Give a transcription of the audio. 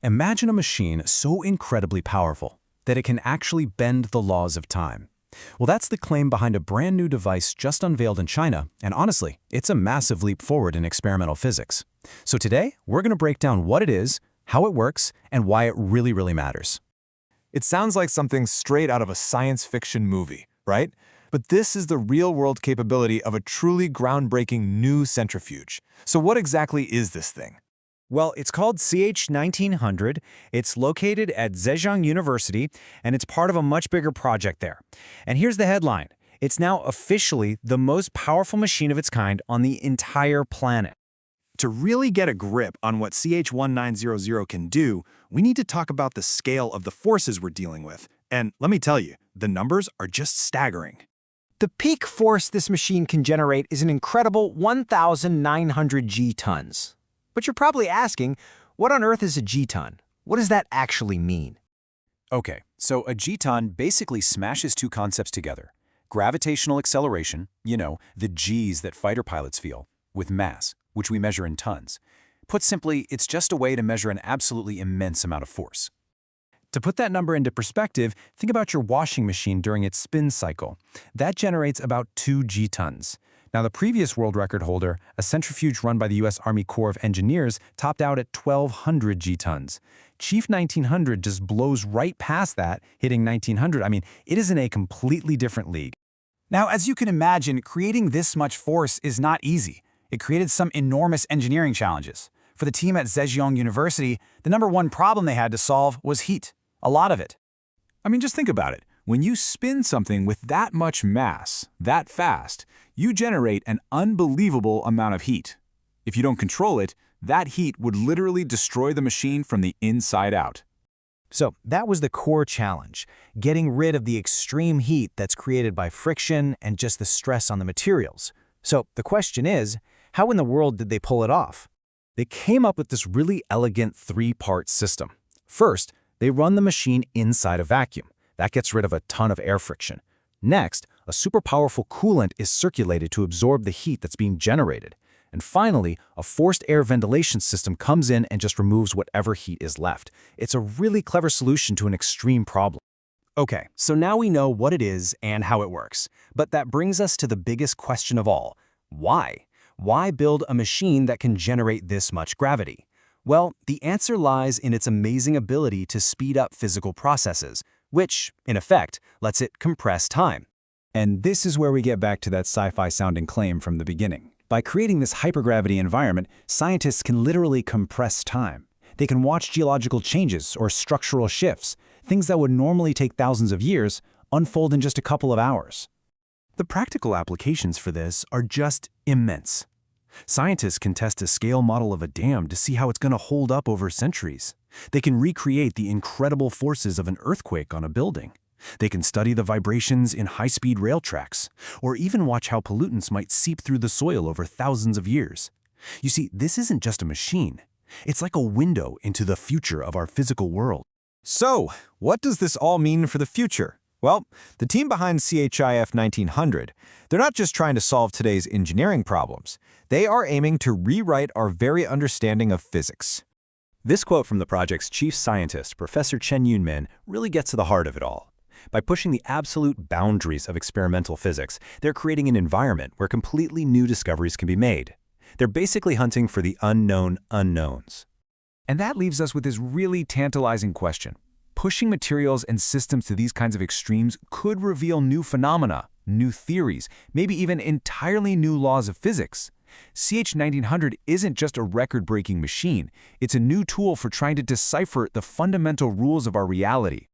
Imagine a machine so incredibly powerful that it can actually bend the laws of time. Well, that's the claim behind a brand new device just unveiled in China, and honestly, it's a massive leap forward in experimental physics. So today, we're going to break down what it is, how it works, and why it really matters. It sounds like something straight out of a science fiction movie, right? But this is the real-world capability of a truly groundbreaking new centrifuge. So what exactly is this thing? Well, it's called CH1900. It's located at Zhejiang University, and it's part of a much bigger project there. And here's the headline. It's now officially the most powerful machine of its kind on the entire planet. To really get a grip on what CH1900 can do, we need to talk about the scale of the forces we're dealing with. And let me tell you, the numbers are just staggering. The peak force this machine can generate is an incredible 1,900 g-tons. But you're probably asking, what on earth is a g-tonne? What does that actually mean? Okay, so a g-tonne basically smashes two concepts together. Gravitational acceleration, the G's that fighter pilots feel, with mass, which we measure in tons. Put simply, it's just a way to measure an absolutely immense amount of force. To put that number into perspective, think about your washing machine during its spin cycle. That generates about 2 g-tons. Now, the previous world record holder, a centrifuge run by the U.S. Army Corps of Engineers, topped out at 1,200 g-tons. Chief 1900 just blows right past that, hitting 1,900. I mean, it is in a completely different league. Now, as you can imagine, creating this much force is not easy. It created some enormous engineering challenges. For the team at Zhejiang University, the number one problem they had to solve was heat. A lot of it. I mean, just think about it. When you spin something with that much mass, that fast, you generate an unbelievable amount of heat. If you don't control it, that heat would literally destroy the machine from the inside out. So that was the core challenge, getting rid of the extreme heat that's created by friction and just the stress on the materials. So the question is, how in the world did they pull it off? They came up with this really elegant three-part system. First, they run the machine inside a vacuum. That gets rid of a ton of air friction. Next, a super powerful coolant is circulated to absorb the heat that's being generated. And finally, a forced air ventilation system comes in and just removes whatever heat is left. It's a really clever solution to an extreme problem. Okay, so now we know what it is and how it works. But that brings us to the biggest question of all. Why? Why build a machine that can generate this much gravity? Well, the answer lies in its amazing ability to speed up physical processes, which, in effect, lets it compress time. And this is where we get back to that sci-fi sounding claim from the beginning. By creating this hypergravity environment, scientists can literally compress time. They can watch geological changes or structural shifts, things that would normally take thousands of years, unfold in just a couple of hours. The practical applications for this are just immense. Scientists can test a scale model of a dam to see how it's going to hold up over centuries. They can recreate the incredible forces of an earthquake on a building. They can study the vibrations in high-speed rail tracks, or even watch how pollutants might seep through the soil over thousands of years. You see, this isn't just a machine. It's like a window into the future of our physical world. So, what does this all mean for the future? Well, the team behind CHIF 1900, they're not just trying to solve today's engineering problems. They are aiming to rewrite our very understanding of physics. This quote from the project's chief scientist, Professor Chen Yunmin, really gets to the heart of it all. By pushing the absolute boundaries of experimental physics, they're creating an environment where completely new discoveries can be made. They're basically hunting for the unknown unknowns. And that leaves us with this really tantalizing question. Pushing materials and systems to these kinds of extremes could reveal new phenomena, new theories, maybe even entirely new laws of physics. CH1900 isn't just a record-breaking machine. It's a new tool for trying to decipher the fundamental rules of our reality.